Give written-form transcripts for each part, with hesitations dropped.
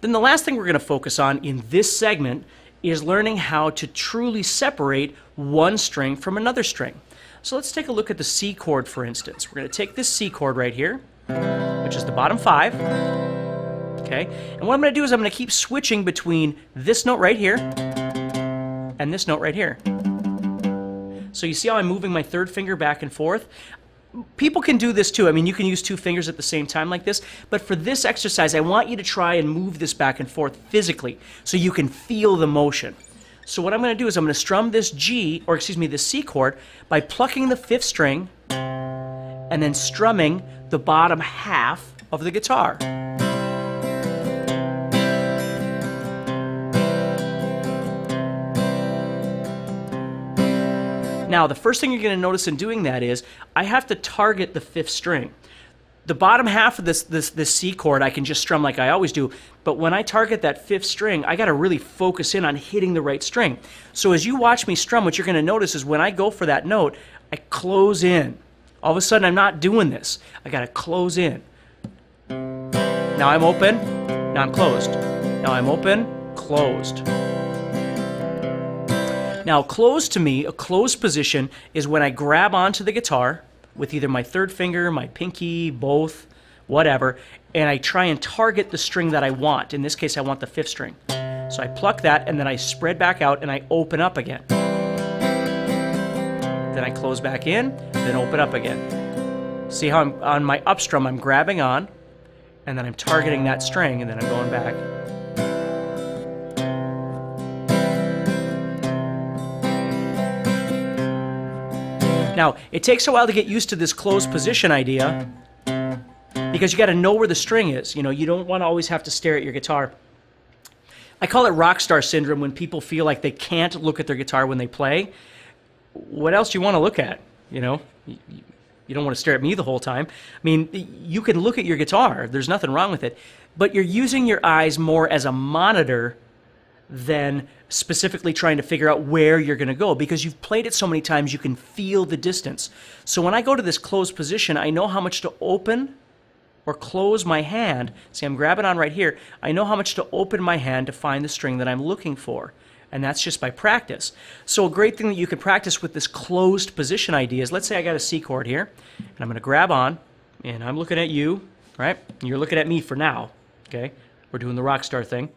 Then the last thing we're going to focus on in this segment is learning how to truly separate one string from another string. So let's take a look at the C chord, for instance. We're going to take this C chord right here, which is the bottom 5. Okay, and what I'm going to do is I'm going to keep switching between this note right here and this note right here. So you see how I'm moving my third finger back and forth? People can do this too. I mean, you can use 2 fingers at the same time like this, but for this exercise, I want you to try and move this back and forth physically so you can feel the motion. So what I'm going to do is I'm going to strum this G, or excuse me, this C chord by plucking the 5th string and then strumming the bottom half of the guitar. Now, the first thing you're going to notice in doing that is I have to target the 5th string. The bottom half of this C chord I can just strum like I always do, but when I target that 5th string, I got to really focus in on hitting the right string. So as you watch me strum, what you're going to notice is when I go for that note, I close in. All of a sudden, I'm not doing this. I got to close in. Now I'm open. Now I'm closed. Now I'm open. Closed. Now, closed to me, a closed position is when I grab onto the guitar with either my 3rd finger, my pinky, both, whatever, and I try and target the string that I want. In this case, I want the 5th string. So I pluck that, and then I spread back out, and I open up again. Then I close back in, then open up again. See how I'm on my up strum, I'm grabbing on, and then I'm targeting that string, and then I'm going back. Now, it takes a while to get used to this closed position idea because you got to know where the string is. You know, you don't want to always have to stare at your guitar. I call it rock star syndrome when people feel like they can't look at their guitar when they play. What else do you want to look at? You know, you don't want to stare at me the whole time. I mean, you can look at your guitar. There's nothing wrong with it. But you're using your eyes more as a monitor than specifically trying to figure out where you're going to go, because you've played it so many times you can feel the distance. So when I go to this closed position, I know how much to open or close my hand. See, I'm grabbing on right here. I know how much to open my hand to find the string that I'm looking for, and that's just by practice. So a great thing that you can practice with this closed position idea is, let's say I got a C chord here, and I'm going to grab on, and I'm looking at you, right? And you're looking at me for now, okay? We're doing the rock star thing.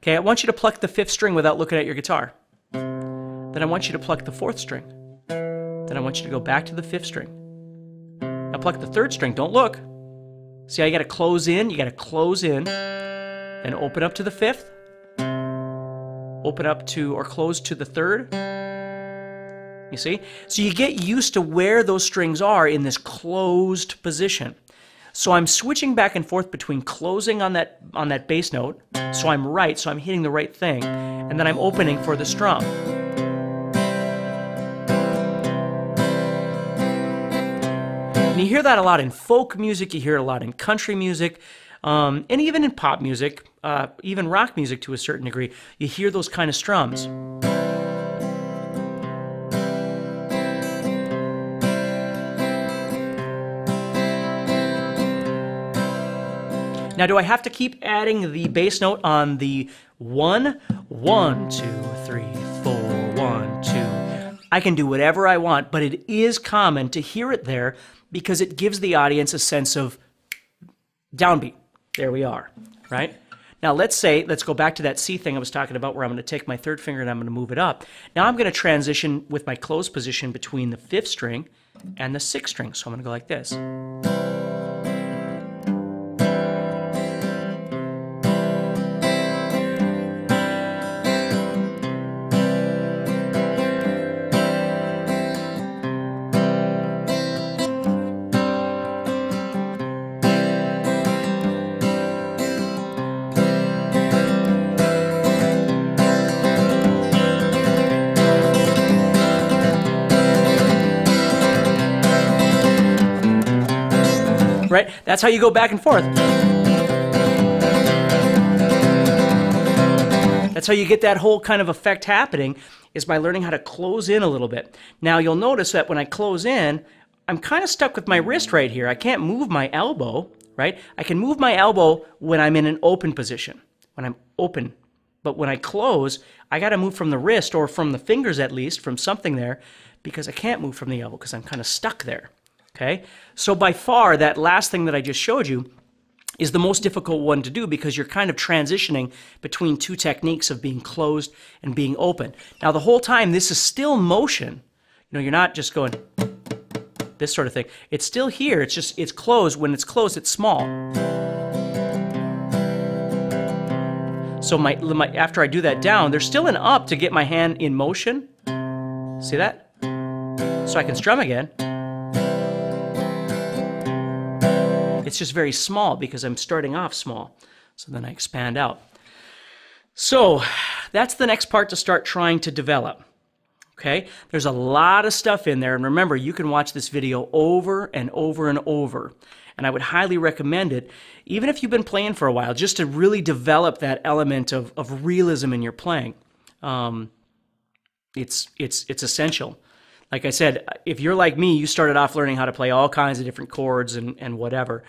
Okay, I want you to pluck the 5th string without looking at your guitar. Then I want you to pluck the 4th string. Then I want you to go back to the 5th string. Now pluck the 3rd string, don't look. See how you got to close in? You got to close in, then open up to the 5th, open up to or close to the 3rd. You see? So you get used to where those strings are in this closed position. So I'm switching back and forth between closing on that bass note, so I'm right, so I'm hitting the right thing, and then I'm opening for the strum. And you hear that a lot in folk music, you hear it a lot in country music, and even in pop music, even rock music to a certain degree, you hear those kind of strums. Now, do I have to keep adding the bass note on the 1? 1, 2, 3, 4, 1, 2. I can do whatever I want, but it is common to hear it there because it gives the audience a sense of downbeat. There we are, right? Now, let's go back to that C thing I was talking about where I'm going to take my 3rd finger and I'm going to move it up. Now, I'm going to transition with my closed position between the 5th string and the 6th string. So I'm going to go like this. Right? That's how you go back and forth. That's how you get that whole kind of effect happening, is by learning how to close in a little bit. Now you'll notice that when I close in, I'm kind of stuck with my wrist right here. I can't move my elbow, right? I can move my elbow when I'm in an open position. when I'm open. But when I close, I got to move from the wrist, or from the fingers at least, from something there, because I can't move from the elbow because I'm kind of stuck there. Okay? So by far, that last thing that I just showed you is the most difficult one to do, because you're kind of transitioning between two techniques of being closed and being open. Now, the whole time, this is still motion. You know, you're not just going this sort of thing. It's still here. It's just, it's closed. When it's closed, it's small. So after I do that down, there's still an up to get my hand in motion. See that? So I can strum again. It's just very small because I'm starting off small. So then I expand out. So that's the next part to start trying to develop. Okay? There's a lot of stuff in there. And remember, you can watch this video over and over and over. And I would highly recommend it, even if you've been playing for a while, just to really develop that element of realism in your playing. It's essential. Like I said, if you're like me, you started off learning how to play all kinds of different chords and whatever.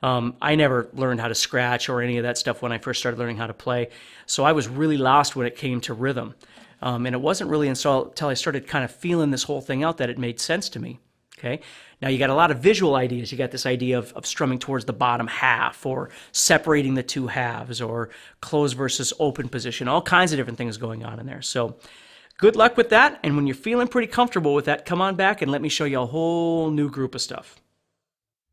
I never learned how to scratch or any of that stuff when I first started learning how to play. So I was really lost when it came to rhythm. And it wasn't really until I started kind of feeling this whole thing out that it made sense to me. Okay. Now you got a lot of visual ideas. You got this idea of strumming towards the bottom half, or separating the two halves, or closed versus open position, all kinds of different things going on in there. So good luck with that. And when you're feeling pretty comfortable with that, come on back and let me show you a whole new group of stuff.